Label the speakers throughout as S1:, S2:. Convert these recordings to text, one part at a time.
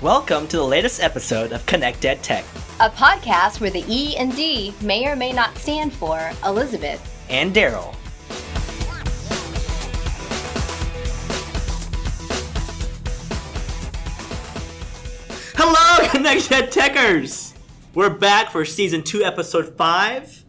S1: Welcome to the latest episode of ConnectED Tech,
S2: a podcast where the E and D may or may not stand for Elizabeth
S1: and Darryl. Hello, ConnectED Techers! We're back for Season 2, Episode 5,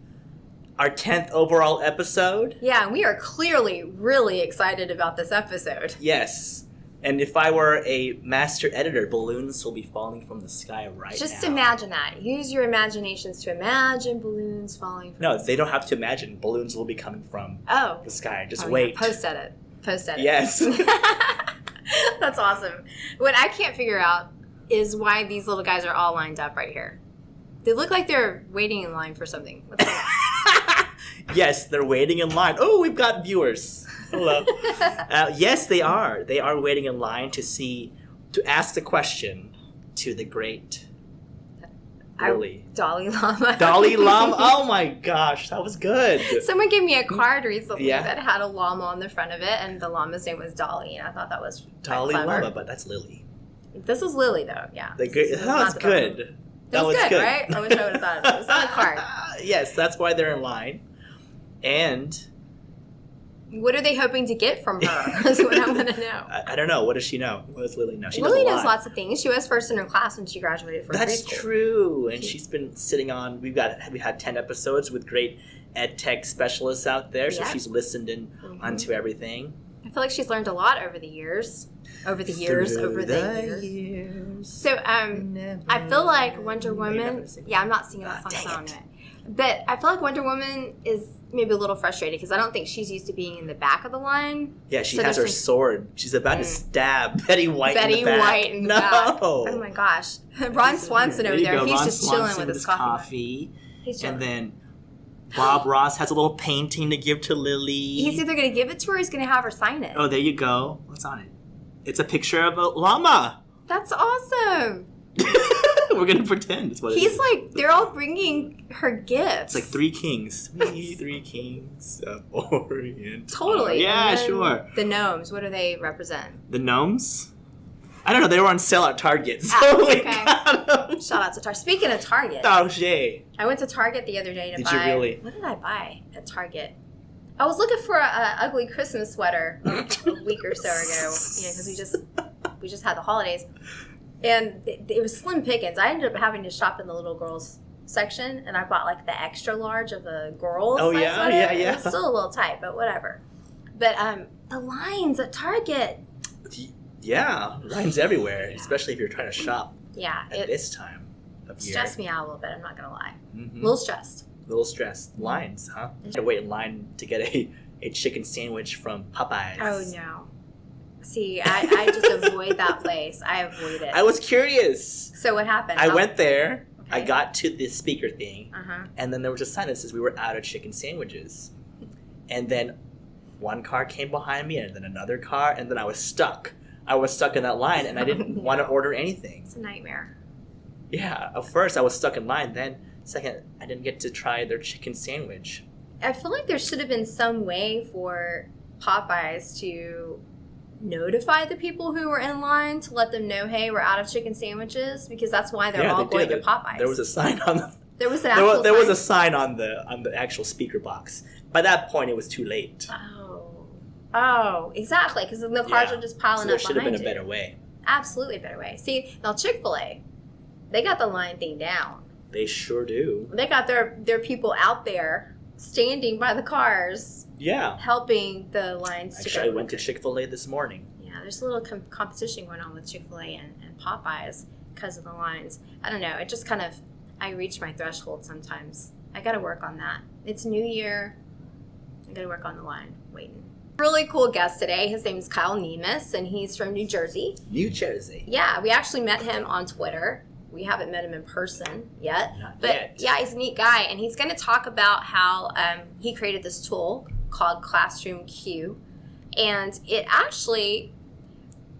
S1: our 10th overall episode.
S2: Yeah, we are clearly really excited about this episode.
S1: Yes. And if I were a master editor, balloons will be falling from the sky right now.
S2: Just imagine that. Use your imaginations to imagine balloons falling from
S1: No, they don't have to imagine. Balloons will be coming from the sky. Just wait.
S2: Yeah. Post edit.
S1: Yes.
S2: That's awesome. What I can't figure out is why these little guys are all lined up right here. They look like they're waiting in line for something. What's going on?
S1: Yes, they're waiting in line. Oh, we've got viewers. Hello. Yes, they are. They are waiting in line to ask the question to the great
S2: Dalai Lama.
S1: Dalai Lama. Oh my gosh, that was good.
S2: Someone gave me a card recently
S1: Yeah.
S2: that had a llama on the front of it, and the llama's name was Dolly, and I thought that was
S1: Dalai
S2: clever.
S1: Lama, but that's Lily.
S2: This is Lily, though. Yeah.
S1: That was good.
S2: That was good, right? I wish I would have thought of it. It was on the card.
S1: Yes, that's why they're in line. And
S2: what are they hoping to get from her? Is what I want to know.
S1: I don't know. What does she know? What does Lily know? She
S2: Lily
S1: knows a
S2: knows
S1: lot.
S2: lots of things. She was first in her class when she graduated from
S1: That's
S2: preschool.
S1: true. And she's been sitting on. We had 10 episodes with great ed tech specialists out there, so she's listened in onto everything.
S2: I feel like she's learned a lot over the years. Over the years. So I feel like Wonder Woman. Yeah, I'm not singing that song. But I feel like Wonder Woman is maybe a little frustrated because I don't think she's used to being in the back of the line.
S1: Yeah, she has her sword. She's about to stab Betty White in the back.
S2: Betty White in the back. Oh my gosh. Ron Swanson over there. He's just chilling with his coffee. He's chilling.
S1: And then Bob Ross has a little painting to give to Lily.
S2: He's either going to give it to her or he's going to have her sign it.
S1: Oh, there you go. What's on it? It's a picture of a llama.
S2: That's awesome.
S1: We're going to pretend it's what
S2: He's like, they're all bringing her gifts.
S1: It's like three kings. Three kings of Orient.
S2: Totally.
S1: Yeah, sure.
S2: The gnomes, what do they represent?
S1: The gnomes? I don't know. They were on sale at Target. So
S2: okay.
S1: Got them.
S2: Shout out to Target. Speaking of Target.
S1: Oh, Shay.
S2: I went to Target the other day to buy.
S1: Did you really?
S2: What did I buy at Target? I was looking for an ugly Christmas sweater a week or so ago. Because we just had the holidays. And it was slim pickings. I ended up having to shop in the little girls section, and I bought like the extra large of a girl's size sweater.
S1: Yeah.
S2: It was still a little tight, but whatever. But the lines at Target.
S1: Yeah, lines everywhere, especially if you're trying to shop.
S2: Yeah,
S1: at this time of year.
S2: Stressed me out a little bit. I'm not gonna lie.
S1: Mm-hmm.
S2: A little stressed.
S1: Lines, huh? I had to wait in line to get a chicken sandwich from Popeyes.
S2: Oh no. See, I just avoid that place. I avoid it.
S1: I was curious.
S2: So what happened?
S1: I went there. Okay. I got to the speaker thing, and then there was a sign that says we were out of chicken sandwiches. And then one car came behind me, and then another car, and then I was stuck. I was stuck in that line, and I didn't want to order anything.
S2: It's a nightmare.
S1: Yeah, at first I was stuck in line. Then second, I didn't get to try their chicken sandwich.
S2: I feel like there should have been some way for Popeyes to notify the people who were in line to let them know, hey, we're out of chicken sandwiches, because that's why they're all going to Popeyes.
S1: There was a sign on the.
S2: There was an actual.
S1: There was a sign on the actual speaker box. By that point, it was too late.
S2: Oh, exactly, because the cars are just piling up behind you.
S1: There should have been a better way.
S2: Absolutely a better way. See, now Chick-fil-A, they got the line thing down.
S1: They sure do.
S2: They got their people out there standing by the cars.
S1: Yeah.
S2: Helping the lines to go.
S1: Actually, I went to Chick-fil-A this morning.
S2: Yeah, there's a little competition going on with Chick-fil-A and Popeyes because of the lines. I don't know. It just kind of, I reach my threshold sometimes. I got to work on that. It's New Year. I got to work on the line. Waiting. Really cool guest today. His name is Kyle Niemis, and he's from New Jersey.
S1: New Jersey.
S2: Yeah, we actually met him on Twitter. We haven't met him in person yet.
S1: Not
S2: yet. Yeah, he's a neat guy, and he's going to talk about how he created this tool called Classroom Q, and it actually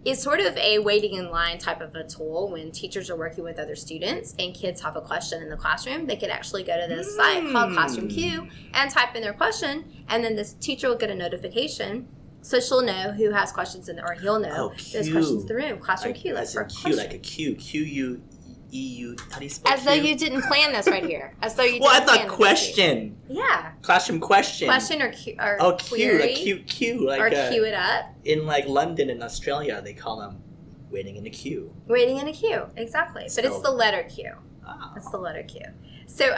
S2: is sort of a waiting in line type of a tool. When teachers are working with other students and kids have a question in the classroom, they can actually go to this site called Classroom Q and type in their question, and then this teacher will get a notification So she'll know who has questions or he'll know those questions in the room. Classroom
S1: like,
S2: Q.
S1: As in Q, like a Q. Q-U-E-U. How do you spell
S2: As
S1: Q?
S2: though you didn't plan this right here. As though you didn't
S1: Well, I
S2: plan
S1: thought question.
S2: Yeah.
S1: Classroom question.
S2: Question or Q. Or
S1: Q,
S2: query.
S1: like Q. Like
S2: or queue it up.
S1: In like London and Australia, they call them waiting in a queue.
S2: Waiting in a queue, exactly. But it's the letter Q.
S1: Oh.
S2: It's the letter Q. So,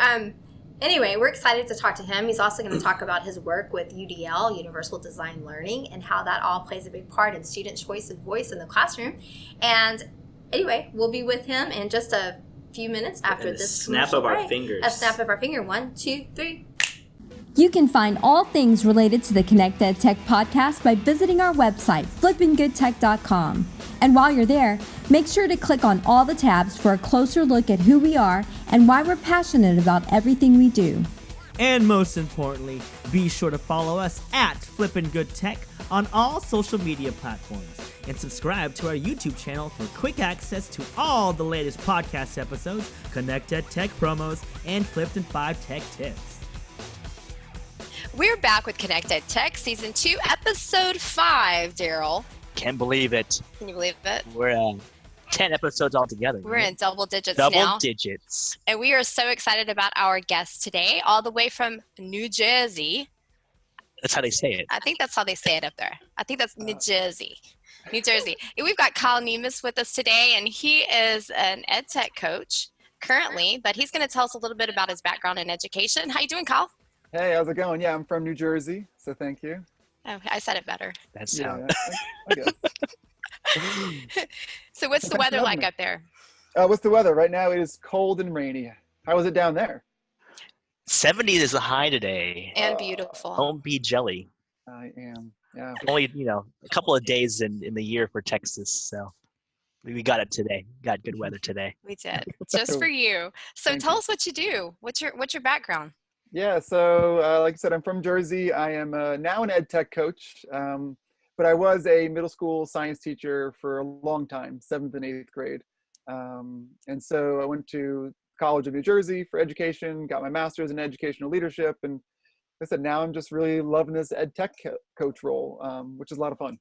S2: anyway, we're excited to talk to him. He's also going to talk about his work with UDL, Universal Design Learning, and how that all plays a big part in student choice and voice in the classroom. And anyway, we'll be with him in just a few minutes after this
S1: snap of our fingers.
S2: A snap of our finger. 1, 2, 3.
S3: You can find all things related to the ConnectED Tech podcast by visiting our website, flippingoodtech.com. And while you're there, make sure to click on all the tabs for a closer look at who we are and why we're passionate about everything we do.
S4: And most importantly, be sure to follow us at Flippin' Good Tech on all social media platforms and subscribe to our YouTube channel for quick access to all the latest podcast episodes, ConnectED Tech promos, and Flipped in 5 tech tips.
S5: We're back with ConnectED Tech Season 2, Episode 5, Darryl.
S6: Can't believe it.
S5: Can you believe it?
S6: We're 10 episodes altogether.
S5: We're in double digits now.
S6: Double digits.
S5: And we are so excited about our guest today, all the way from New Jersey.
S6: That's how they say it.
S5: I think that's how they say it up there. I think that's New Jersey. New Jersey. And we've got Kyle Niemis with us today, and he is an ed tech coach currently, but he's going to tell us a little bit about his background in education. How you doing, Kyle?
S7: Hey, how's it going? Yeah, I'm from New Jersey, so thank you.
S5: Oh, I said it better.
S6: That's
S7: Yeah, I guess.
S5: So what's the weather like up there?
S7: What's the weather? Right now it is cold and rainy. How is it down there?
S6: 70 is the high today.
S5: And beautiful.
S6: Don't be jelly.
S7: I am, yeah.
S6: Only, a couple of days in the year for Texas, so we got it today. Got good weather today.
S5: We did. Just for you. So tell us what you do. What's your background?
S7: Yeah, so like I said, I'm from Jersey. I am now an ed tech coach, but I was a middle school science teacher for a long time, 7th and 8th grade. And so I went to College of New Jersey for education, got my master's in educational leadership, and like I said, now I'm just really loving this ed tech coach role, which is a lot of fun.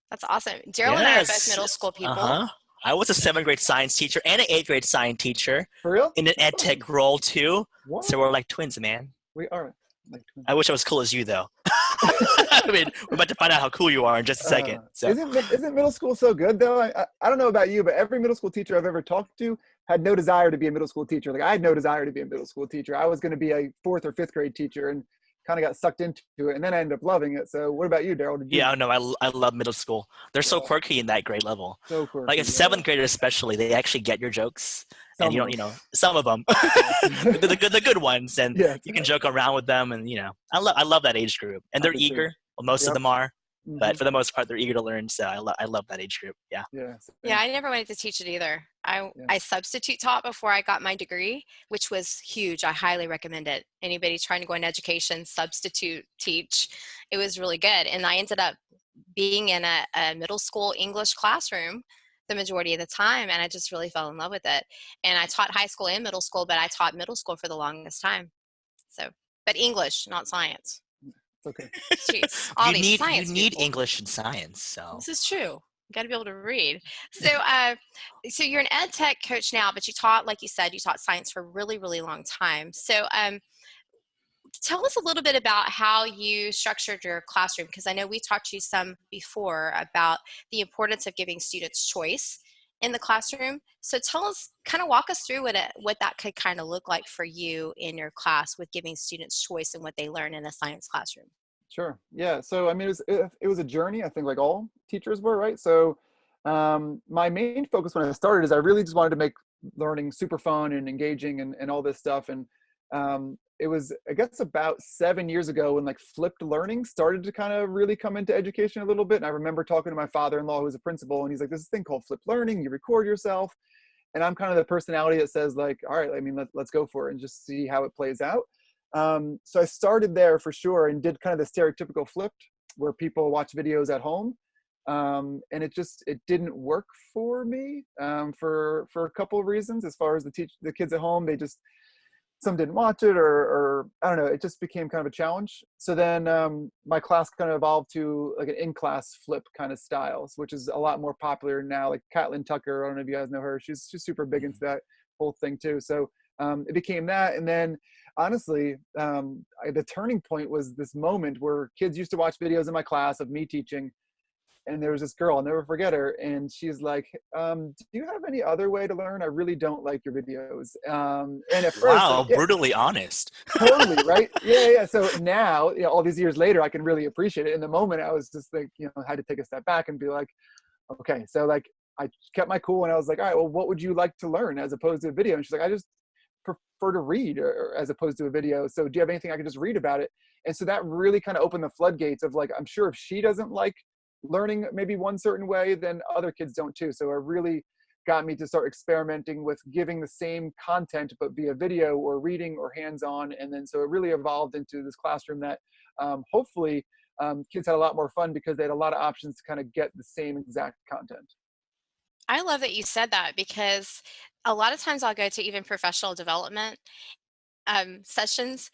S5: That's awesome. Darryl and I are both middle school people.
S1: Uh-huh. I was a 7th grade science teacher and an 8th grade science teacher.
S7: For real?
S1: In an ed tech role too.
S7: What?
S1: So we're like twins, man.
S7: We are like twins.
S1: I wish I was cool as you though. I mean, we're about to find out how cool you are in just a second. So.
S7: Isn't middle school so good though? I don't know about you, but every middle school teacher I've ever talked to had no desire to be a middle school teacher. Like I had no desire to be a middle school teacher. I was going to be a 4th or 5th grade teacher and kind of got sucked into it, and then I ended up loving it. So what about you, Darryl?
S1: Yeah, no, I love middle school. They're so quirky in that grade level.
S7: So quirky.
S1: Like a 7th grader especially, they actually get your jokes.
S7: Some
S1: And you
S7: of
S1: don't, some of them, the good ones, and you can joke around with them, and I love that age group, and they're eager. Well, most of them are, but for the most part, they're eager to learn. So I love that age group. Yeah.
S5: Yeah, I never wanted to teach it either. I substitute taught before I got my degree, which was huge. I highly recommend it. Anybody trying to go in education, substitute teach. It was really good, and I ended up being in a middle school English classroom the majority of the time, and I just really fell in love with it. And I taught high school and middle school, but I taught middle school for the longest time. So, but English, not science.
S7: Okay.
S5: Jeez, all these science
S1: you need
S5: people.
S1: English and science. So
S5: this is true. You got to be able to read. So, so you're an ed tech coach now, but you taught, like you said, you taught science for a really, really long time. So, tell us a little bit about how you structured your classroom, because I know we talked to you some before about the importance of giving students choice in the classroom. So tell us, kind of walk us through what that could kind of look like for you in your class with giving students choice in what they learn in a science classroom.
S7: Sure. Yeah. So, I mean, it was a journey, I think, like all teachers were, right? So my main focus when I started is I really just wanted to make learning super fun and engaging and all this stuff. And it was, I guess, about 7 years ago when like flipped learning started to kind of really come into education a little bit. And I remember talking to my father-in-law, who was a principal, and he's like, "This thing called flipped learning. You record yourself." And I'm kind of the personality that says like, "All right, I mean, let's go for it and just see how it plays out." So I started there for sure and did kind of the stereotypical flipped where people watch videos at home. And it didn't work for me for a couple of reasons. As far as the kids at home, some didn't watch it, or I don't know, it just became kind of a challenge. So then my class kind of evolved to like an in-class flip kind of styles, which is a lot more popular now. Like Catlin Tucker, I don't know if you guys know her. She's super big into that whole thing too. So it became that. And then honestly, the turning point was this moment where kids used to watch videos in my class of me teaching. And there was this girl, I'll never forget her. And she's like, do you have any other way to learn? I really don't like your videos. And at first,
S6: Wow, brutally honest.
S7: totally, right? Yeah. So now, all these years later, I can really appreciate it. In the moment, I was just like, I had to take a step back and be like, okay. So like, I kept my cool, and I was like, all right, well, what would you like to learn as opposed to a video? And she's like, I just prefer to read or as opposed to a video. So do you have anything I can just read about it? And so that really kind of opened the floodgates of like, I'm sure if she doesn't like learning maybe one certain way, then other kids don't too. So it really got me to start experimenting with giving the same content but via video or reading or hands-on. And then so it really evolved into this classroom that hopefully kids had a lot more fun because they had a lot of options to kind of get the same exact content.
S5: I love that you said that, because a lot of times I'll go to even professional development sessions,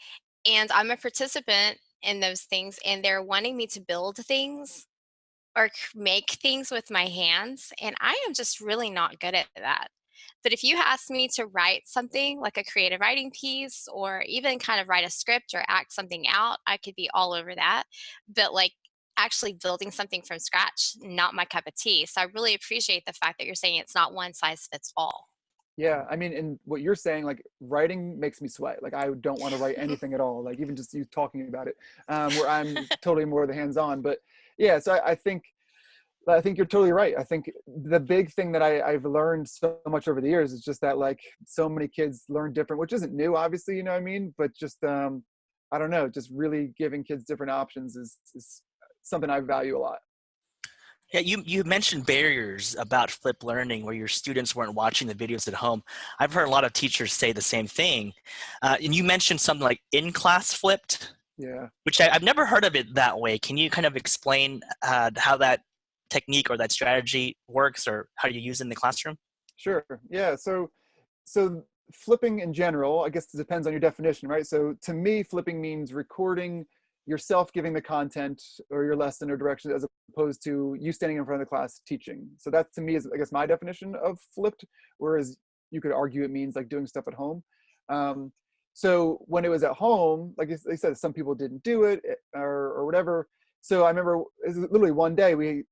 S5: and I'm a participant in those things, and they're wanting me to build things or make things with my hands, and I am just really not good at that. But if you ask me to write something like a creative writing piece, or even kind of write a script or act something out, I could be all over that. But like actually building something from scratch, not my cup of tea. So I really appreciate the fact that you're saying it's not one size fits all.
S7: Yeah, I mean, and what you're saying, like writing makes me sweat. Like I don't want to write anything at all. Like even just you talking about it, where I'm totally more the hands-on. But yeah, so I think you're totally right. I think the big thing that I've learned so much over the years is just that like so many kids learn different, which isn't new, obviously, you know what I mean? But just I don't know, just really giving kids different options is something I value a lot.
S6: Yeah, you mentioned barriers about flip learning where your students weren't watching the videos at home. I've heard a lot of teachers say the same thing. And you mentioned something like in-class flipped,
S7: Yeah.
S6: which I've never heard of it that way. Can you kind of explain how that technique or that strategy works, or how you use it in the classroom?
S7: Sure. Yeah. So flipping in general, I guess it depends on your definition, right? So to me, flipping means recording yourself giving the content or your lesson or direction as opposed to you standing in front of the class teaching. So that to me is, I guess, my definition of flipped, whereas you could argue it means like doing stuff at home. So when it was at home, like I said, some people didn't do it or whatever. So I remember it was literally one day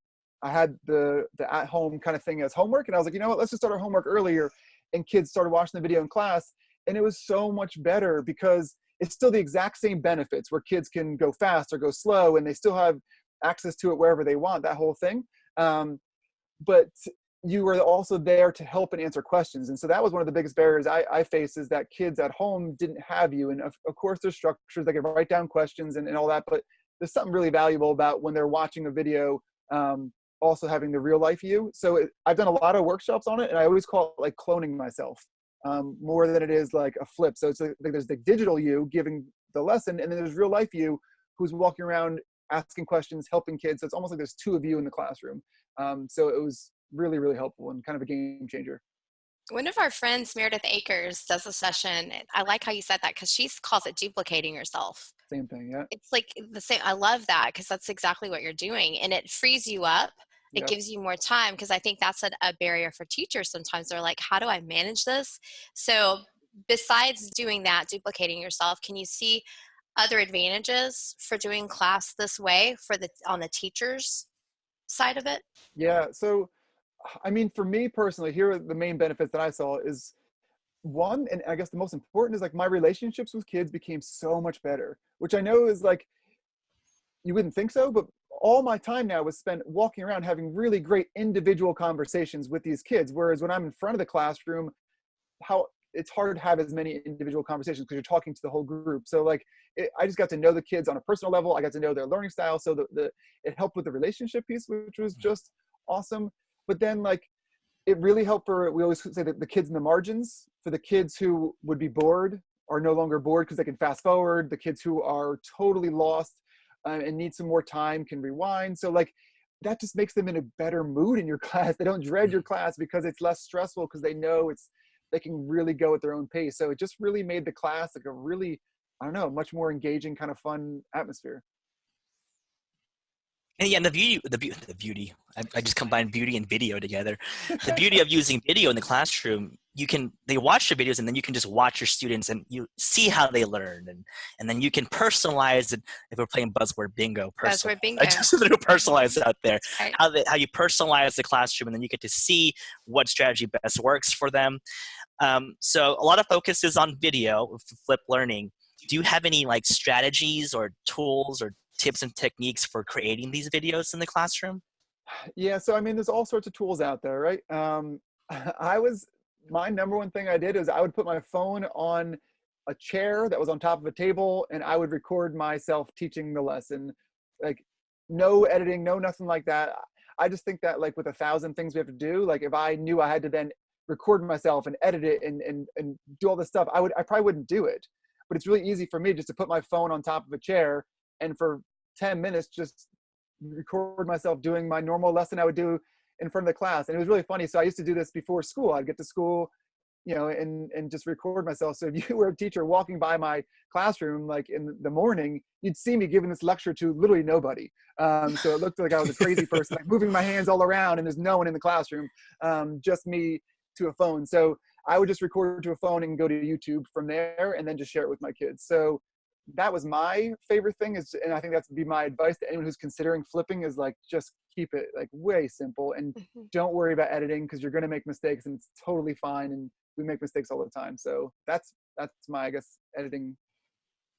S7: I had the at home kind of thing as homework. And I was like, you know what, let's just start our homework earlier. And kids started watching the video in class. And it was so much better because it's still the exact same benefits where kids can go fast or go slow and they still have access to it wherever they want, that whole thing. But you were also there to help and answer questions. And so that was one of the biggest barriers I faced, is that kids at home didn't have you. And of course there's structures, they can write down questions and all that, but there's something really valuable about when they're watching a video, also having the real life you. So I've done a lot of workshops on it, and I always call it like cloning myself, more than it is like a flip. So it's like there's the digital you giving the lesson, and then there's real life you who's walking around asking questions, helping kids. So it's almost like there's two of you in the classroom. So it was really, really helpful and kind of a game changer.
S5: One of our friends, Meredith Akers, does a session. I like how you said that, because she calls it duplicating yourself.
S7: Same thing, yeah.
S5: It's like the same. I love that, because that's exactly what you're doing, and it frees you up. It
S7: Yep.
S5: gives you more time, because I think that's a barrier for teachers. Sometimes they're like, how do I manage this? So besides doing that, duplicating yourself, can you see other advantages for doing class this way on the teacher's side of it?
S7: Yeah. So, I mean, for me personally, here are the main benefits that I saw is one, and I guess the most important is like my relationships with kids became so much better, which I know is like, you wouldn't think so, but all my time now was spent walking around having really great individual conversations with these kids. Whereas when I'm in front of the classroom, it's hard to have as many individual conversations because you're talking to the whole group. So like, I just got to know the kids on a personal level. I got to know their learning style. So it helped with the relationship piece, which was just awesome. But then like, it really helped we always say that the kids in the margins, for the kids who would be bored are no longer bored because they can fast forward. The kids who are totally lost and need some more time can rewind. So like, that just makes them in a better mood in your class. They don't dread your class because it's less stressful, because they know it's they can really go at their own pace. So it just really made the class like a really, I don't know, much more engaging, kind of fun atmosphere.
S6: And yeah, and the beauty. I just combined beauty and video together. The beauty of using video in the classroom, they watch the videos and then you can just watch your students and you see how they learn, and then you can personalize it. If we're playing buzzword bingo,
S5: Buzzword bingo.
S6: I just threw personalize out there.
S5: Right.
S6: How you personalize the classroom, and then you get to see what strategy best works for them. So a lot of focus is on video, flip learning. Do you have any like strategies or tools or tips and techniques for creating these videos in the classroom?
S7: Yeah, so I mean, there's all sorts of tools out there, right? My number one thing I did is I would put my phone on a chair that was on top of a table, and I would record myself teaching the lesson. Like, no editing, no nothing like that. I just think that like with 1,000 things we have to do, like if I knew I had to then record myself and edit it and do all this stuff, I probably wouldn't do it. But it's really easy for me just to put my phone on top of a chair and for 10 minutes just record myself doing my normal lesson I would do in front of the class. And it was really funny. So I used to do this before school. I'd get to school, and just record myself. So if you were a teacher walking by my classroom, like in the morning, you'd see me giving this lecture to literally nobody. So it looked like I was a crazy person, like moving my hands all around, and there's no one in the classroom, just me to a phone. So I would just record to a phone and go to YouTube from there, and then just share it with my kids. So that was my favorite thing, and I think that's be my advice to anyone who's considering flipping, is like, just keep it like way simple and don't worry about editing, because you're going to make mistakes and it's totally fine. And we make mistakes all the time. So that's my, I guess, editing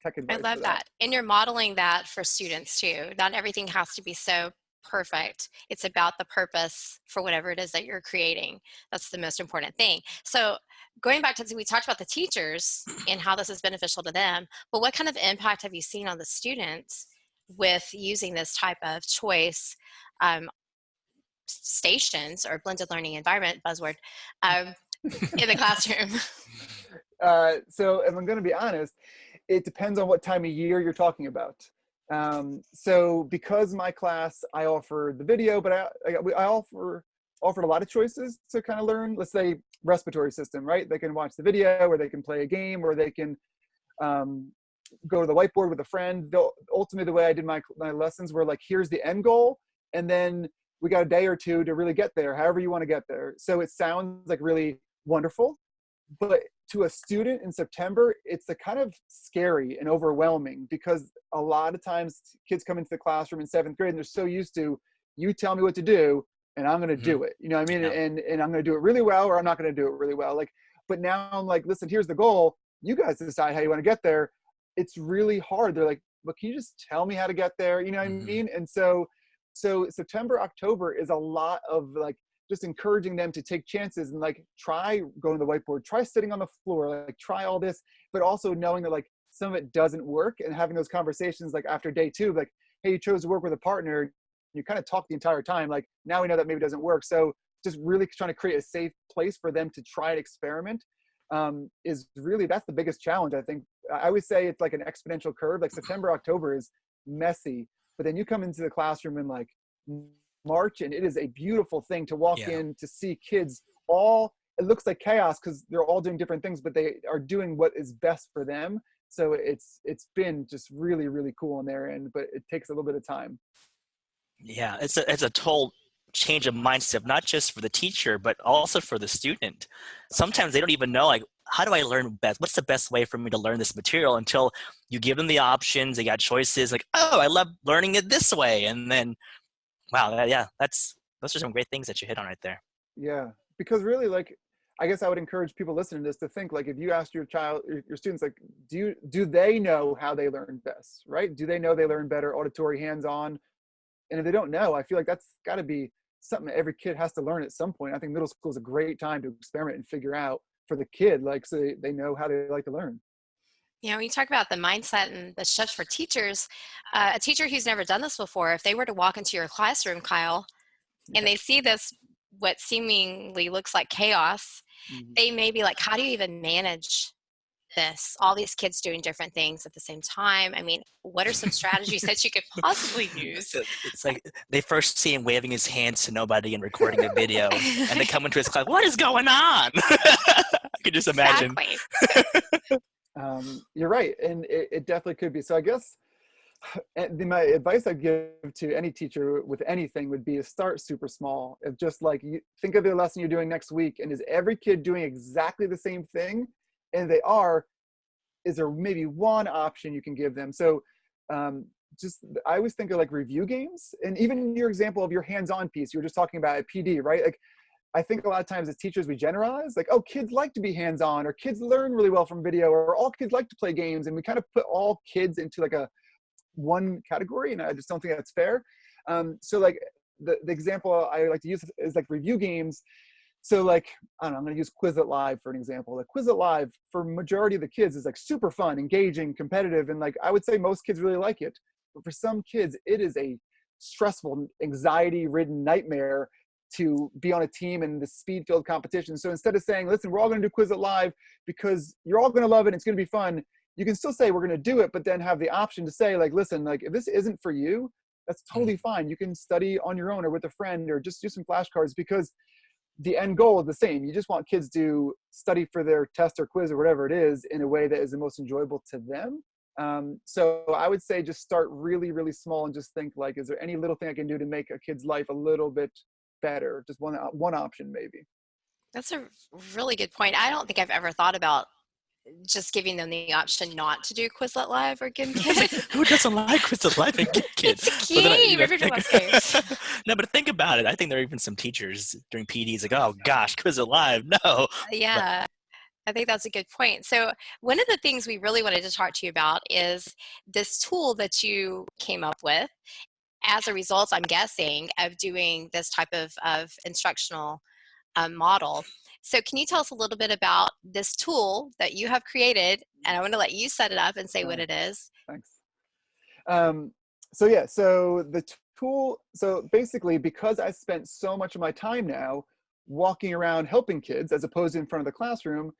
S7: tech advice.
S5: I love that. And you're modeling that for students too. Not everything has to be so perfect. It's about the purpose for whatever it is that you're creating. That's the most important thing. So going back to, we talked about the teachers and how this is beneficial to them, but what kind of impact have you seen on the students with using this type of choice stations or blended learning environment, buzzword, in the classroom?
S7: So if I'm going to be honest, it depends on what time of year you're talking about. So because my class, I offer the video, but I offered a lot of choices to kind of learn, let's say, respiratory system, right? They can watch the video, or they can play a game, or they can go to the whiteboard with a friend. Ultimately, the way I did my lessons were like, here's the end goal, and then we got a day or two to really get there, however you want to get there. So it sounds like really wonderful, but to a student in September, it's a kind of scary and overwhelming, because a lot of times kids come into the classroom in 7th grade and they're so used to, you tell me what to do and I'm going to do it. You know what I mean?
S6: Yeah.
S7: And I'm going to do it really well, or I'm not going to do it really well. Like, but now I'm like, listen, here's the goal. You guys decide how you want to get there. It's really hard. They're like, but can you just tell me how to get there? You know what I mean? And so September, October is a lot of like, just encouraging them to take chances and like try going to the whiteboard, try sitting on the floor, like try all this, but also knowing that like some of it doesn't work, and having those conversations like after day 2, like, hey, you chose to work with a partner, you kind of talk the entire time, like now we know that maybe doesn't work. So just really trying to create a safe place for them to try and experiment is really, that's the biggest challenge. I think I always say it's like an exponential curve. Like September, October is messy, but then you come into the classroom in like March, and it is a beautiful thing to walk in to see kids all, it looks like chaos because they're all doing different things, but they are doing what is best for them. So it's been just really, really cool on their end, but it takes a little bit of time.
S6: Yeah, it's a total change of mindset, not just for the teacher, but also for the student. Sometimes they don't even know, like, how do I learn best? What's the best way for me to learn this material? Until you give them the options, they got choices, like, oh, I love learning it this way. And then, wow, those are some great things that you hit on right there.
S7: Yeah, because really, like, I guess I would encourage people listening to this to think, like, if you asked your students, like, do they know how they learn best, right? Do they know they learn better auditory, hands-on? And if they don't know, I feel like that's got to be something that every kid has to learn at some point. I think middle school is a great time to experiment and figure out for the kid, like, so they know how they like to learn.
S5: You know, when you talk about the mindset and the shift for teachers, a teacher who's never done this before, if they were to walk into your classroom, Kyle, and they see this, what seemingly looks like chaos, they may be like, how do you even manage this? All these kids doing different things at the same time. I mean, what are some strategies that you could possibly use?
S6: It's like they first see him waving his hands to nobody and recording a video, and they come into his class, what is going on? I could just imagine.
S5: Exactly.
S7: You're right, and it definitely could be. So I guess my advice I'd give to any teacher with anything would be to start super small. If just like you think of the lesson you're doing next week, and is every kid doing exactly the same thing? And they are, is there maybe one option you can give them? So just, I always think of like review games, and even your example of your hands-on piece, you were just talking about at PD, right? Like, I think a lot of times as teachers, we generalize like, oh, kids like to be hands-on, or kids learn really well from video, or all kids like to play games. And we kind of put all kids into like a one category, and I just don't think that's fair. So like the example I like to use is like review games. So like, I don't know, I'm going to use Quizlet Live for an example. Like Quizlet Live for majority of the kids is like super fun, engaging, competitive. And like, I would say most kids really like it. But for some kids, it is a stressful, anxiety-ridden nightmare to be on a team in the speed-filled competition. So instead of saying, listen, we're all going to do Quizlet Live because you're all going to love it and it's going to be fun, you can still say we're going to do it, but then have the option to say like, listen, like if this isn't for you, that's totally fine. You can study on your own or with a friend, or just do some flashcards, because the end goal is the same. You just want kids to study for their test or quiz or whatever it is in a way that is the most enjoyable to them. So I would say just start really, really small and just think like, is there any little thing I can do to make a kid's life a little bit better? Just one option maybe.
S5: That's a really good point. I don't think I've ever thought about just giving them the option not to do Quizlet Live or Game Kids.
S6: Who doesn't like Quizlet Live and Kids?
S5: It's a game. Everybody loves games.
S6: No, but think about it. I think there are even some teachers during PDs like, oh gosh, Quizlet Live, no.
S5: Yeah. I think that's a good point. So one of the things we really wanted to talk to you about is this tool that you came up with as a result, I'm guessing, of doing this type of instructional model. So can you tell us a little bit about this tool that you have created? And I want to let you set it up and say what it is.
S7: Thanks. So yeah, so the tool, so basically, because I spent so much of my time now walking around helping kids as opposed to in front of the classroom,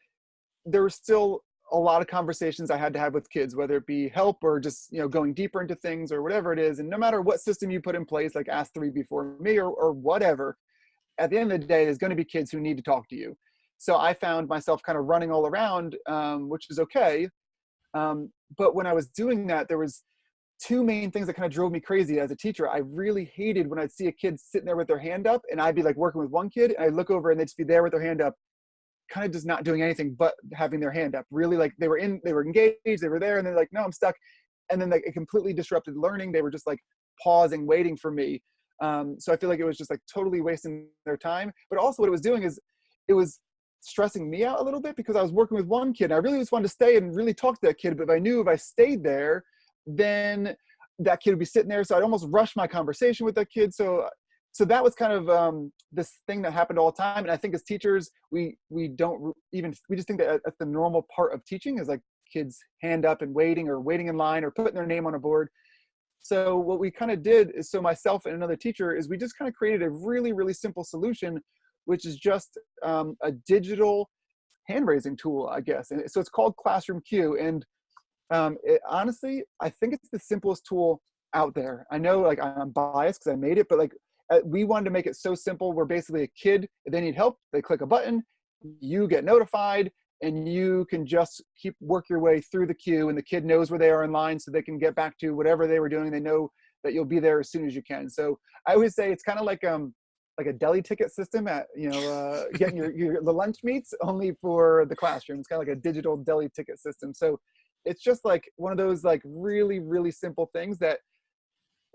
S7: there were still a lot of conversations I had to have with kids, whether it be help or just, going deeper into things or whatever it is. And no matter what system you put in place, like Ask 3 Before Me or whatever, at the end of the day, there's going to be kids who need to talk to you. So I found myself kind of running all around, which is okay. But when I was doing that, there was two main things that kind of drove me crazy as a teacher. I really hated when I'd see a kid sitting there with their hand up, and I'd be like working with one kid, and I'd look over and they'd just be there with their hand up, kind of just not doing anything but having their hand up. Really, like they were engaged, they were there, and they're like, no, I'm stuck. And then like it completely disrupted learning. They were just like pausing, waiting for me. So I feel like it was just like totally wasting their time. But also what it was doing is it was stressing me out a little bit, because I was working with one kid and I really just wanted to stay and really talk to that kid. But if I knew if I stayed there, then that kid would be sitting there. So I'd almost rush my conversation with that kid. So that was kind of this thing that happened all the time. And I think as teachers, we just think that that's the normal part of teaching, is like kids hand up and waiting in line or putting their name on a board. So what we kind of did is, so myself and another teacher, is we just kind of created a really, really simple solution, which is just a digital hand raising tool, I guess. And so it's called Classroom Q. And honestly, I think it's the simplest tool out there. I know like I'm biased because I made it, but like we wanted to make it so simple where basically a kid, if they need help, they click a button, you get notified, and you can just work your way through the queue, and the kid knows where they are in line so they can get back to whatever they were doing. They know that you'll be there as soon as you can. So I always say it's kind of like a deli ticket system at, getting the lunch meats, only for the classroom. It's kind of like a digital deli ticket system. So it's just like one of those like really, really simple things that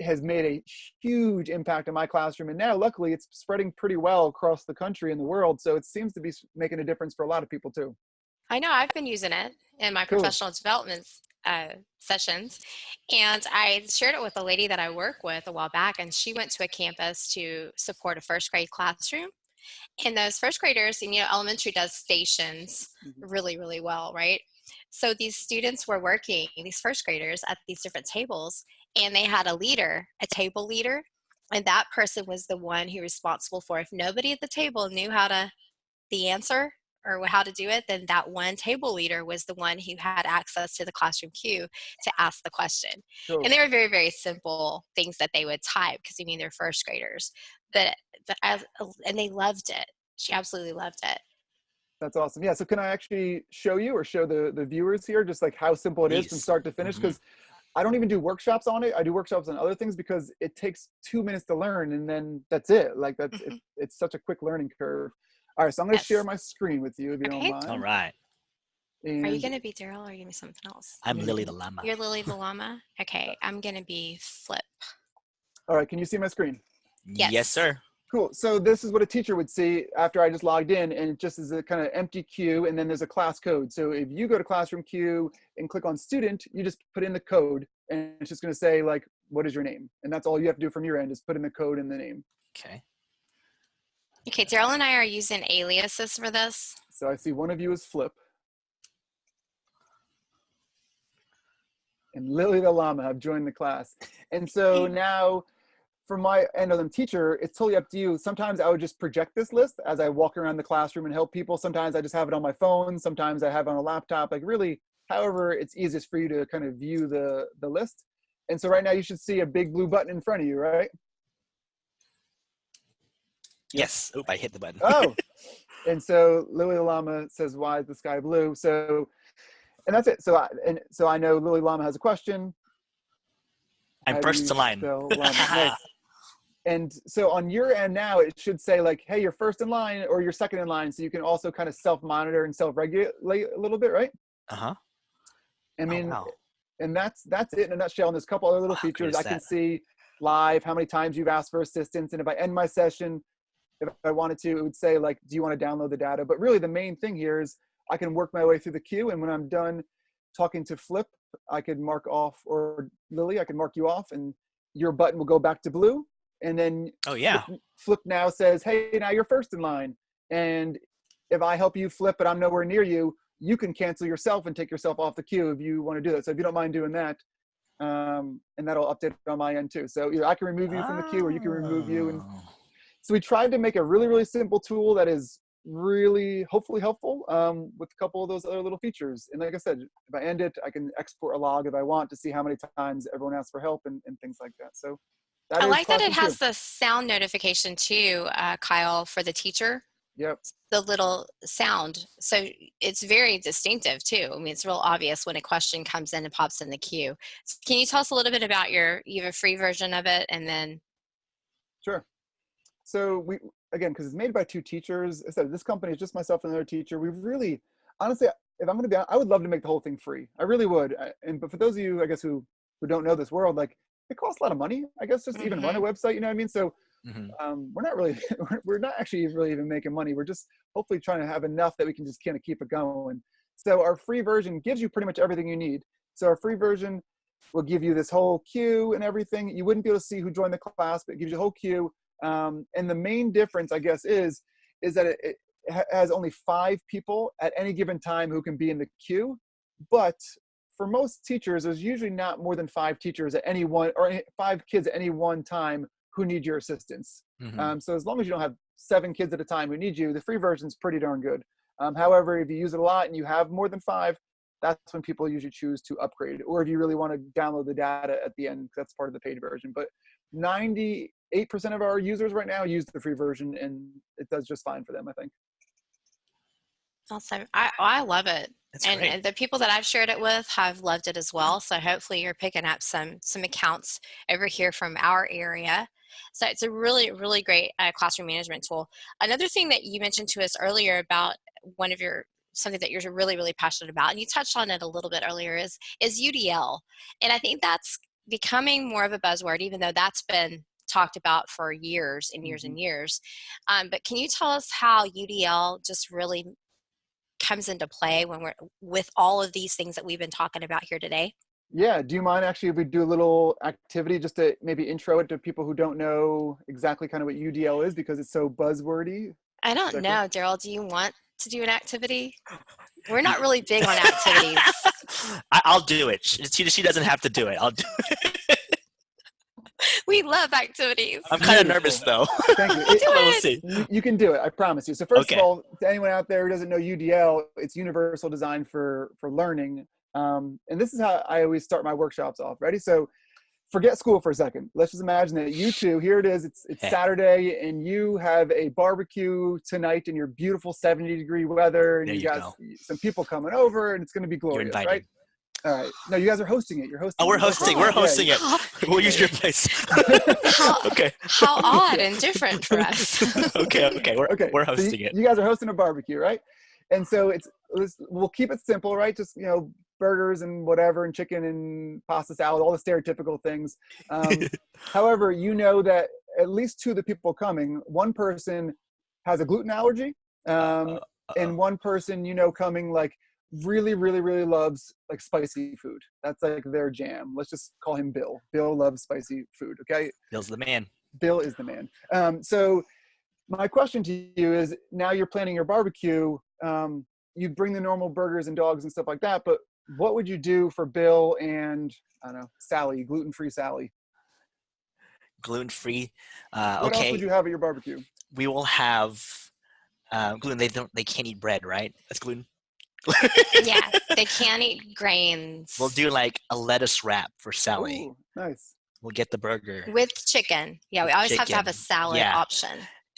S7: has made a huge impact in my classroom. And now luckily it's spreading pretty well across the country and the world. So it seems to be making a difference for a lot of people too.
S5: I know I've been using it in my professional development sessions, and I shared it with a lady that I work with a while back, and she went to a campus to support a first grade classroom. And those first graders, and elementary does stations really, really well, right? So these students were working, these first graders, at these different tables, and they had a leader, a table leader, and that person was the one who was responsible for, if nobody at the table knew the answer or how to do it, then that one table leader was the one who had access to the classroom queue to ask the question. Sure. And they were very, very simple things that they would type, because they're first graders. And they loved it. She absolutely loved it.
S7: That's awesome. Yeah. So can I actually show you or show the viewers here just like how simple it is from
S6: Please.
S7: start to finish? Because I don't even do workshops on it. I do workshops on other things because it takes 2 minutes to learn and then that's it. Like it's such a quick learning curve. All right. So I'm going to share my screen with you if you don't mind.
S6: All right.
S7: And
S5: Are you going to be Darryl or are you going to be something else?
S6: I'm Lily the llama.
S5: You're Lily the llama? Okay. I'm going to be Flip.
S7: all right. Can you see my screen?
S6: Yes, sir.
S7: Cool. So this is what a teacher would see after I just logged in, and it just is a kind of empty queue, and then there's a class code. So if you go to Classroom Queue and click on student, you just put in the code, and it's just going to say like, what is your name? And that's all you have to do from your end is put in the code and the name.
S6: Okay.
S5: Okay, Darryl and I are using aliases for this.
S7: So I see one of you is Flip. And Lily the llama have joined the class. And so now from my end of the teacher, it's totally up to you. Sometimes I would just project this list as I walk around the classroom and help people. Sometimes I just have it on my phone. Sometimes I have it on a laptop, like really, however it's easiest for you to kind of view the list. And so right now you should see a big blue button in front of you, right?
S6: Yes. Oop, I hit the button.
S7: Oh, and so Lily the llama says, why is the sky blue? So, and that's it. So I know Lily Llama has a question.
S6: I'm first in line.
S7: Nice. And so on your end now, it should say like, hey, you're first in line or you're second in line. So you can also kind of self-monitor and self-regulate a little bit, right?
S6: Uh-huh.
S7: I mean,
S6: wow.
S7: and that's it in a nutshell. And there's a couple other little features. I can see live how many times you've asked for assistance. And if I end my session, if I wanted to, it would say like, do you want to download the data? But really the main thing here is I can work my way through the queue. And when I'm done talking to Flip, I could mark off, or Lily, I can mark you off and your button will go back to blue. And then Flip now says, hey, now you're first in line. And if I help you Flip, but I'm nowhere near you, you can cancel yourself and take yourself off the queue if you want to do that. So if you don't mind doing that, and that'll update on my end too. So either I can remove you from the queue or you can remove you. And so we tried to make a really, really simple tool that is really hopefully helpful with a couple of those other little features. And like I said, if I end it, I can export a log if I want to see how many times everyone asks for help and things like that. So
S5: I like that it has the sound notification too, Kyle, for the teacher.
S7: Yep.
S5: The little sound. So it's very distinctive too. I mean, it's real obvious when a question comes in and pops in the queue. So can you tell us a little bit about you have a free version of it and then?
S7: Sure. So we, again, because it's made by 2 teachers, I said this company is just myself and another teacher. We really, honestly, if I'm going to be honest, I would love to make the whole thing free. I really would. But for those of you, I guess, who don't know this world, like it costs a lot of money, I guess, just to even run a website, you know what I mean? So we're not really, we're not actually really even making money. We're just hopefully trying to have enough that we can just kind of keep it going. So our free version gives you pretty much everything you need. So our free version will give you this whole queue and everything. You wouldn't be able to see who joined the class, but it gives you a whole queue. And the main difference, I guess, is that it has only 5 people at any given time who can be in the queue. But for most teachers, there's usually not more than 5 teachers at any one, or 5 kids at any one time who need your assistance. So as long as you don't have 7 kids at a time who need you, the free version is pretty darn good. However, if you use it a lot and you have more than 5, that's when people usually choose to upgrade, or if you really want to download the data at the end, that's part of the paid version. But 98% of our users right now use the free version, and it does just fine for them, I think.
S5: Awesome. I love it.
S6: That's
S5: and,
S6: great.
S5: and the people that I've shared it with have loved it as well. So hopefully you're picking up some accounts over here from our area. So it's a really, really great classroom management tool. Another thing that you mentioned to us earlier about something that you're really, really passionate about, and you touched on it a little bit earlier, is UDL. And I think that's becoming more of a buzzword, even though that's been talked about for years and years and years. But can you tell us how UDL just really comes into play when we're with all of these things that we've been talking about here today?
S7: Yeah. Do you mind actually if we do a little activity just to maybe intro it to people who don't know exactly kind of what UDL is, because it's so buzzwordy?
S5: I don't know, Darryl. Do you want to do an activity? We're not really big on activities.
S6: I'll do it. She doesn't have to do it. I'll do it.
S5: We love activities.
S6: I'm kind of nervous though.
S7: Thank you.
S6: We'll see.
S7: You can do it. I promise you. So first of all, to anyone out there who doesn't know UDL, it's Universal Design for Learning. And this is how I always start my workshops off. Ready? So forget school for a second. Let's just imagine that you two, here it is, it's Saturday, and you have a barbecue tonight in your beautiful 70-degree weather, and
S6: There
S7: you
S6: you
S7: got
S6: go.
S7: some people coming over, and it's going to be
S6: You're
S7: glorious,
S6: invited.
S7: right? All right. No, you guys are hosting it. You're hosting.
S6: Oh, we're
S7: it.
S6: hosting. We're hosting it. We'll use your place. Okay.
S5: How odd and different for us.
S6: Okay. We're hosting
S7: so
S6: it.
S7: you guys are hosting a barbecue, right? And so we'll keep it simple, right? Just, burgers and whatever, and chicken and pasta salad, all the stereotypical things. However, you know that at least two of the people coming, one person has a gluten allergy, and one person, coming, like, really, really, really loves, like, spicy food. That's like their jam. Let's just call him Bill. Bill loves spicy food. Okay.
S6: Bill's the man.
S7: Bill is the man. So my question to you is, now you're planning your barbecue. You bring the normal burgers and dogs and stuff like that, but what would you do for Bill and, I don't know, Sally, gluten-free Sally?
S6: Gluten-free.
S7: What else would you have at your barbecue?
S6: We will have gluten. They can't eat bread, right? That's gluten.
S5: Yeah, they can't eat grains.
S6: We'll do like a lettuce wrap for Sally.
S7: Ooh, nice.
S6: We'll get the burger.
S5: With chicken. Yeah, we always have to have a salad option.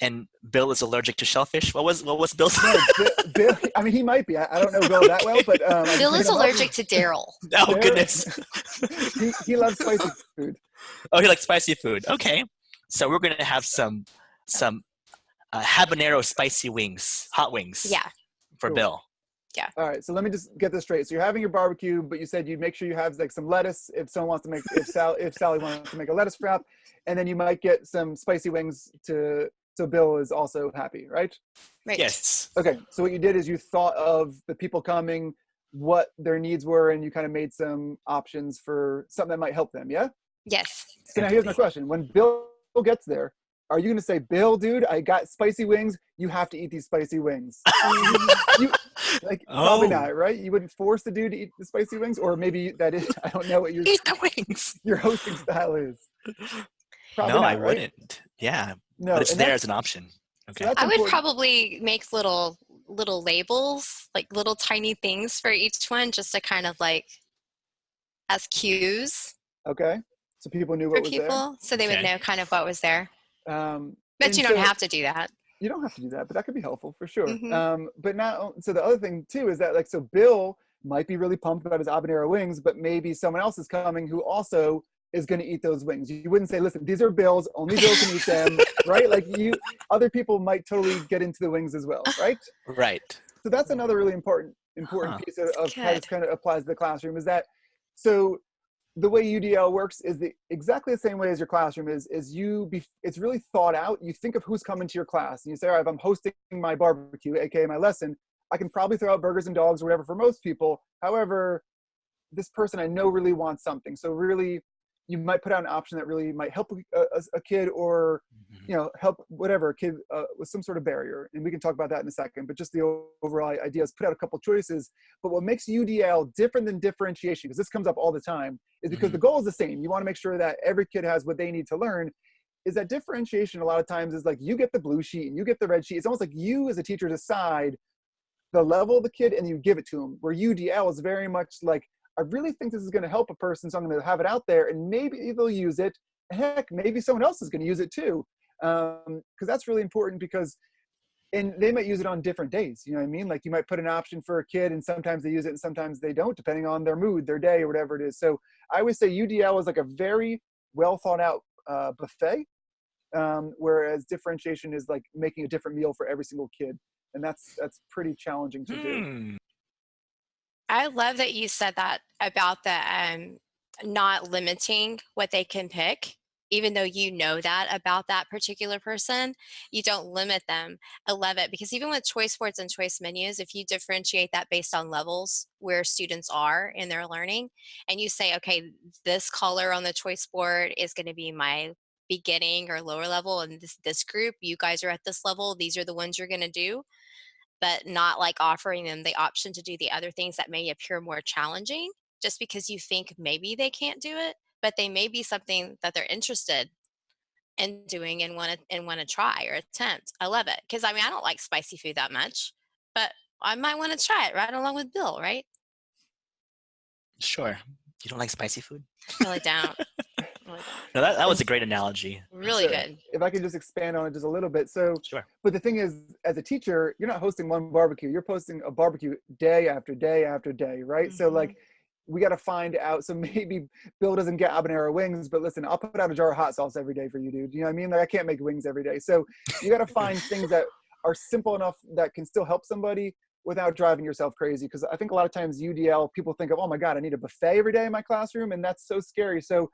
S6: And Bill is allergic to shellfish. What was Bill's?
S7: No, Bill, I mean, he might be. I don't know Bill that well, but
S5: Bill is allergic to Darryl.
S6: Oh, goodness.
S7: he loves spicy food.
S6: Oh, he likes spicy food. Okay, so we're gonna have some habanero spicy wings, hot wings.
S5: Yeah.
S6: For
S7: Cool.
S6: Bill.
S5: Yeah.
S7: All right, so let me just get this straight. So you're having your barbecue, but you said you'd make sure you have, like, some lettuce if someone wants to make, if Sally wants to make a lettuce wrap, and then you might get some spicy wings so Bill is also happy, right?
S5: Right.
S6: Yes.
S7: Okay, so what you did is you thought of the people coming, what their needs were, and you kind of made some options for something that might help them, yeah?
S5: Yes.
S7: So now here's my question. When Bill gets there, are you going to say, Bill, dude, I got spicy wings. You have to eat these spicy wings. Probably not, right? You wouldn't force the dude to eat the spicy wings, or maybe that is, I don't know what your
S6: Eat the wings.
S7: Your hosting style is. Probably
S6: No,
S7: not,
S6: I
S7: right?
S6: wouldn't. Yeah,
S7: No,
S6: but it's
S7: and
S6: there
S7: that's-
S6: as an option. Okay.
S7: that's
S5: I would
S7: important.
S5: probably make little labels, like little tiny things for each one, just to kind of like as cues
S7: Okay, so people knew
S5: for
S7: what was
S5: people, so they would
S6: Okay.
S5: know kind of what was there.
S7: there.
S5: But
S7: And
S5: you don't
S7: so-
S5: have to do that.
S7: You don't have to do that, but that could be helpful for sure.
S5: Mhm.
S7: But now, so the other thing too is that, like, so Bill might be really pumped about his habanero wings, but maybe someone else is coming who also is going to eat those wings. You wouldn't say, listen, these are Bill's, only Bill can eat them, right? Like, other people might totally get into the wings as well, right?
S6: Right.
S7: So that's another really important piece of how this kind of applies to the classroom, is that, so the way UDL works is exactly the same way as your classroom is it's really thought out. You think of who's coming to your class, and you say, all right, if I'm hosting my barbecue, aka my lesson, I can probably throw out burgers and dogs or whatever for most people. However, this person I know really wants something. So really, you might put out an option that really might help a kid, or help whatever a kid with some sort of barrier. And we can talk about that in a second. But just the overall idea is put out a couple choices. But what makes UDL different than differentiation, because this comes up all the time, is because the goal is the same. You want to make sure that every kid has what they need to learn. Is that differentiation a lot of times is like, you get the blue sheet and you get the red sheet. It's almost like you as a teacher decide the level of the kid and you give it to them. Where UDL is very much like, I really think this is going to help a person, so I'm going to have it out there, and maybe they'll use it. Heck, maybe someone else is going to use it too, because that's really important. And they might use it on different days. You know what I mean? Like, you might put an option for a kid, and sometimes they use it and sometimes they don't, depending on their mood, their day, or whatever it is. So I would say UDL is like a very well thought out buffet, whereas differentiation is like making a different meal for every single kid, and that's pretty challenging to do.
S5: I love that you said that about the not limiting what they can pick. Even though you know that about that particular person, you don't limit them. I love it, because even with choice boards and choice menus, if you differentiate that based on levels where students are in their learning, and you say, okay, this color on the choice board is going to be my beginning or lower level, and this group, you guys are at this level, these are the ones you're going to do, but not like offering them the option to do the other things that may appear more challenging just because you think maybe they can't do it, but they may be something that they're interested in doing and want to try or attempt. I love it, because I mean, I don't like spicy food that much, but I might want to try it right along with Bill, right?
S6: Sure. You don't like spicy food?
S5: Really don't.
S6: No, that was a great analogy.
S5: Really good.
S7: If I could just expand on it just a little bit. So,
S6: Sure.
S7: But the thing is, as a teacher, you're not hosting one barbecue. You're posting a barbecue day after day after day, right? So like, we got to find out. So maybe Bill doesn't get habanero wings, but listen, I'll put out a jar of hot sauce every day for you, dude. You know what I mean? Like, I can't make wings every day. So you got to find things that are simple enough that can still help somebody without driving yourself crazy. Because I think a lot of times UDL, people think of, oh my God, I need a buffet every day in my classroom. And that's so scary. So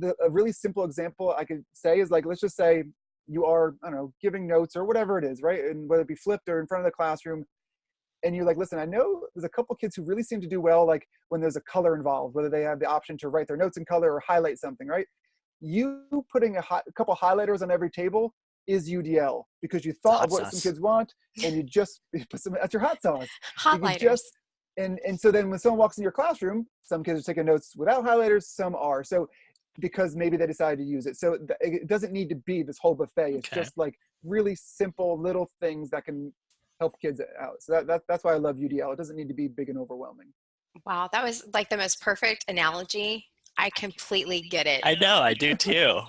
S7: a really simple example I could say is like, let's just say you are, I don't know, giving notes or whatever it is, right? And whether it be flipped or in front of the classroom, and you're like, listen, I know there's a couple kids who really seem to do well, like when there's a color involved, whether they have the option to write their notes in color or highlight something, right? You putting a couple highlighters on every table is UDL, because you thought of what some kids want, and you just put some, that's your hot sauce.
S5: Highlighters.
S7: And so then when someone walks in your classroom, some kids are taking notes without highlighters, some are. So because maybe they decided to use it. So it doesn't need to be this whole buffet. It's just like really simple little things that can help kids out. So that's why I love UDL. It doesn't need to be big and overwhelming.
S5: Wow, that was like the most perfect analogy. I completely get it.
S6: I know, I do too.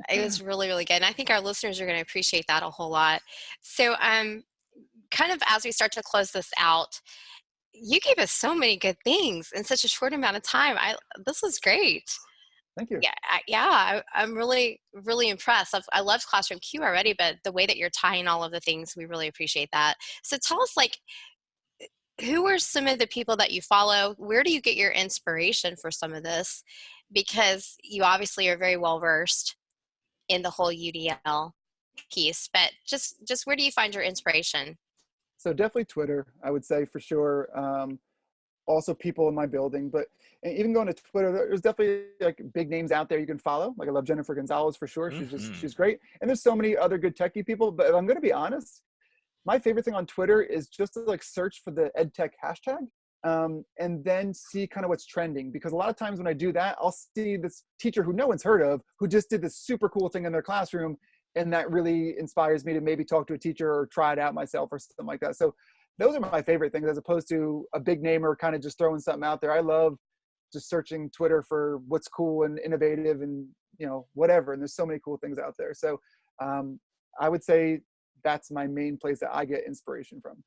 S5: It was really, really good. And I think our listeners are going to appreciate that a whole lot. So kind of as we start to close this out, you gave us so many good things in such a short amount of time. This was great.
S7: Thank you.
S5: I'm really, really impressed. I love Classroom Q already, but the way that you're tying all of the things, we really appreciate that. So tell us, like, who are some of the people that you follow? Where do you get your inspiration for some of this? Because you obviously are very well versed in the whole UDL piece, but just where do you find your inspiration?
S7: So definitely Twitter, I would say for sure. Also people in my building, but even going to Twitter, there's definitely like big names out there you can follow. Like I love Jennifer Gonzalez for sure. She's great. And there's so many other good techie people, but if I'm going to be honest, my favorite thing on Twitter is just to like search for the EdTech hashtag and then see kind of what's trending. Because a lot of times when I do that, I'll see this teacher who no one's heard of, who just did this super cool thing in their classroom. And that really inspires me to maybe talk to a teacher or try it out myself or something like that. So those are my favorite things, as opposed to a big name or kind of just throwing something out there. I love just searching Twitter for what's cool and innovative and, you know, whatever. And there's so many cool things out there. So I would say that's my main place that I get inspiration from.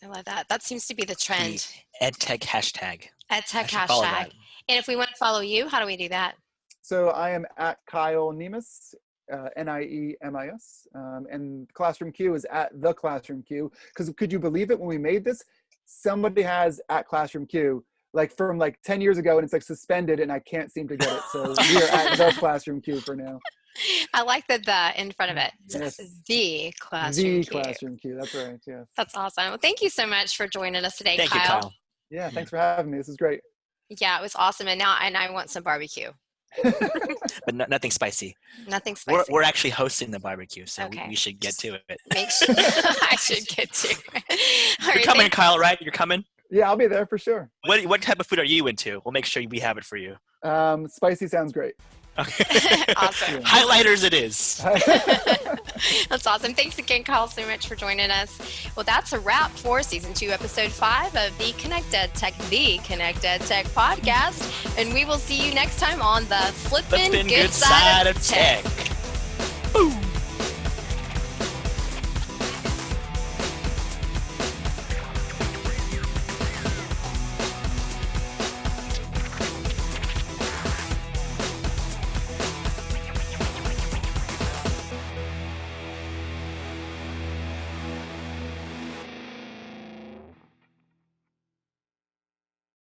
S5: I love that. That seems to be the trend.
S6: The EdTech hashtag.
S5: EdTech hashtag. And if we want to follow you, how do we do that?
S7: So I am at Kyle Niemis, Niemis, and Classroom Q is at the Classroom Q. Because could you believe it, when we made this, somebody has at Classroom Q, like from like 10 years ago, and it's like suspended and I can't seem to get it. So we are at the Classroom Q for now.
S5: I like the in front of it.
S7: Yes.
S5: The Classroom Q.
S7: The Classroom Q, that's right, yes.
S5: That's awesome. Well, thank you so much for joining us today,
S6: Thank
S5: Kyle.
S6: you, Kyle.
S7: Yeah, thanks for having me. This is great.
S5: Yeah, it was awesome. And I want some barbecue.
S6: But nothing spicy.
S5: Nothing spicy.
S6: We're actually hosting the barbecue, so
S5: Okay.
S6: we should get to it.
S5: Make sure I should get to it.
S6: You're coming, Kyle, right? You're coming?
S7: Yeah, I'll be there for sure.
S6: What type of food are you into? We'll make sure we have it for you.
S7: Spicy sounds great.
S6: Okay.
S5: Awesome.
S6: Highlighters it is.
S5: That's awesome. Thanks again, Kyle, so much for joining us. Well, that's a wrap for Season 2, Episode 5 of the ConnectED Tech podcast. And we will see you next time on the Flippin' Good Side of Tech.